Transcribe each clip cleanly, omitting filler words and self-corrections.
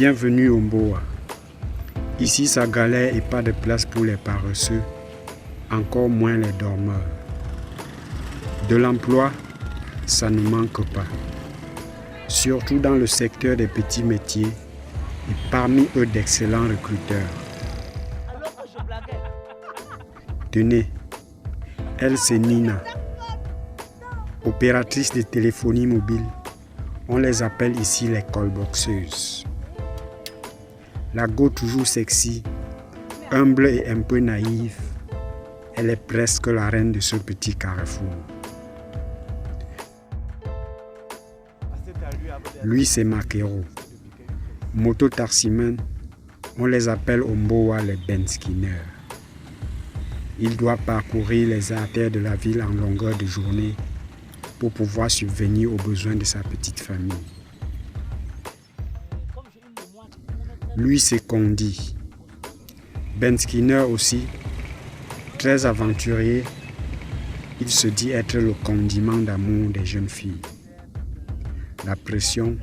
Bienvenue au Mboa. Ici, ça galère et pas de place pour les paresseux, encore moins les dormeurs. De l'emploi, ça ne manque pas. Surtout dans le secteur des petits métiers et parmi eux d'excellents recruteurs. Tenez, elle c'est Nina, opératrice de téléphonie mobile. On les appelle ici les callboxeuses. La go toujours sexy, humble et un peu naïve, elle est presque la reine de ce petit carrefour. Lui c'est Makero. Moto-taximan, on les appelle au Mboa les benskinners. Il doit parcourir les artères de la ville en longueur de journée pour pouvoir subvenir aux besoins de sa petite famille. Lui c'est Kondi. Benskinner aussi, très aventurier, il se dit être le condiment d'amour des jeunes filles. La pression,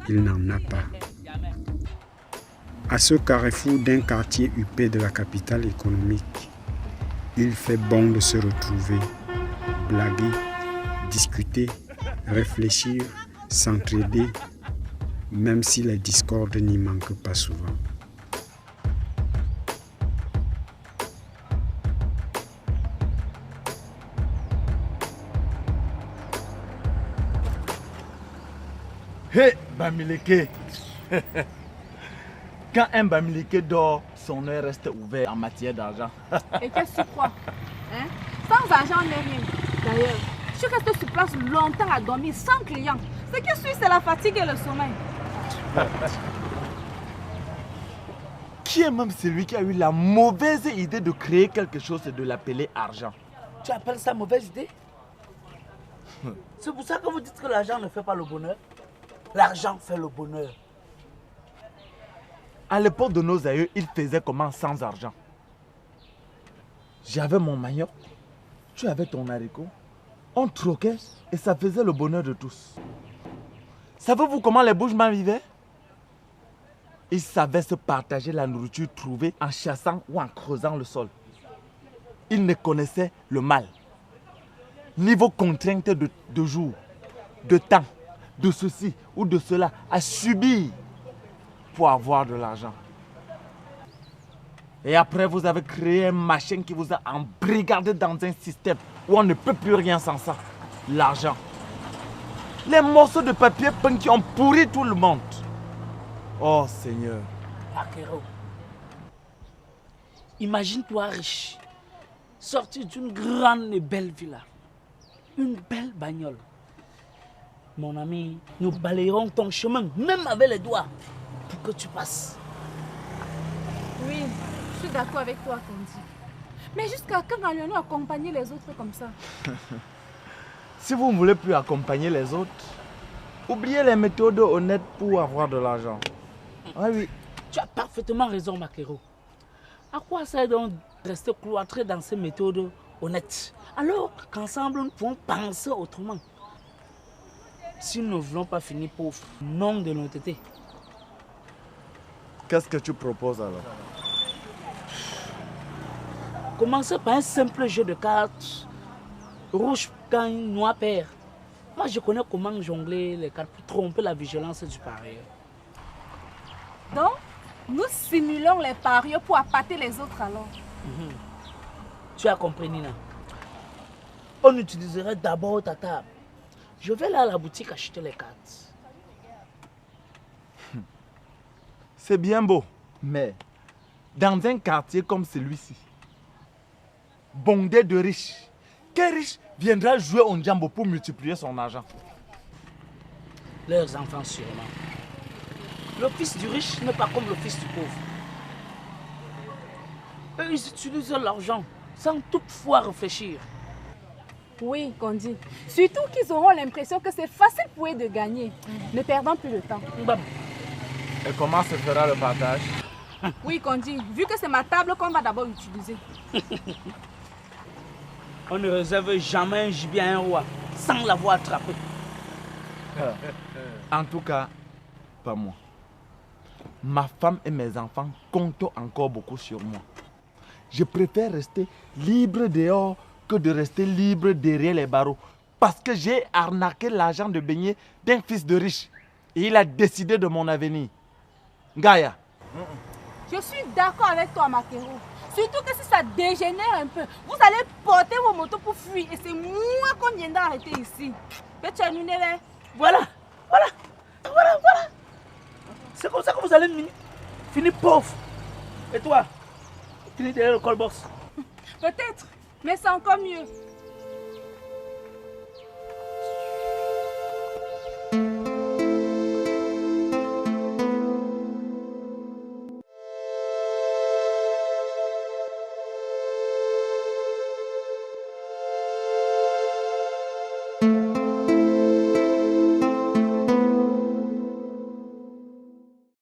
il n'en a pas. À ce carrefour d'un quartier huppé de la capitale économique, il fait bon de se retrouver, blaguer, discuter, réfléchir, s'entraider, même si les discordes n'y manquent pas souvent. Hé, Bamileke. Quand un Bamileke dort, son œil reste ouvert en matière d'argent. Et qu'est-ce que tu crois hein? Sans argent, on n'est rien. D'ailleurs, je reste sur place longtemps à dormir sans client. Ce qui suit, c'est la fatigue et le sommeil. Qui est même celui qui a eu la mauvaise idée de créer quelque chose et de l'appeler argent? Tu appelles ça mauvaise idée? C'est pour ça que vous dites que l'argent ne fait pas le bonheur. L'argent fait le bonheur. À l'époque de nos aïeux, ils faisaient comment sans argent? J'avais mon manioc, tu avais ton haricot, on troquait et ça faisait le bonheur de tous. Savez-vous comment les Bushman vivaient? Ils savaient se partager la nourriture trouvée en chassant ou en creusant le sol. Ils ne connaissaient le mal. Niveau contrainte de jour, de temps, de ceci ou de cela à subir pour avoir de l'argent. Et après, vous avez créé un machin qui vous a embrigadé dans un système où on ne peut plus rien sans ça. L'argent. Les morceaux de papier peints qui ont pourri tout le monde. Oh Seigneur. Makero, imagine-toi riche, sorti d'une grande et belle villa, une belle bagnole. Mon ami, nous balayerons ton chemin, même avec les doigts, pour que tu passes. Oui, je suis d'accord avec toi, Kondi. Mais jusqu'à quand allons-nous accompagner les autres comme ça? Si vous ne voulez plus accompagner les autres, oubliez les méthodes honnêtes pour avoir de l'argent. Ah oui. Tu as parfaitement raison, Makero. À quoi ça aide donc de rester cloîtré dans ces méthodes honnêtes, alors qu'ensemble nous pouvons penser autrement? Si nous ne voulons pas finir pauvres, non de l'honnêteté. Qu'est-ce que tu proposes alors? Commencez par un simple jeu de cartes. Rouge gagne, noir perd. Moi, je connais comment jongler les cartes pour tromper la vigilance du parieur. Donc, nous simulons les parieurs pour appâter les autres alors. Tu as compris, Nina? On utiliserait d'abord ta table. Je vais là à la boutique acheter les cartes. C'est bien beau, mais dans un quartier comme celui-ci, bondé de riches, quel riche viendra jouer au Njambo pour multiplier son argent? Leurs enfants sûrement. Le fils du riche n'est pas comme le fils du pauvre. Eux, ils utilisent l'argent sans toutefois réfléchir. Oui, Kondi. Surtout qu'ils auront l'impression que c'est facile pour eux de gagner. Ne perdons plus de temps. Mbab. Et comment se fera le partage? Oui, Kondi. Vu que c'est ma table qu'on va d'abord utiliser. On ne réserve jamais un gibier à un roi sans l'avoir attrapé. En tout cas, pas moi. ma femme et mes enfants comptent encore beaucoup sur moi. Je préfère rester libre dehors que de rester libre derrière les barreaux. Parce que j'ai arnaqué l'argent de beignet d'un fils de riche. Et il a décidé de mon avenir. Gaïa. Je suis d'accord avec toi, Makero. Surtout que si ça dégénère un peu, vous allez porter vos motos pour fuir. Et c'est moi qu'on viendra arrêter ici. Voilà. C'est comme ça que vous allez finir pauvre. Et toi, finir derrière le call box. Peut-être, mais c'est encore mieux.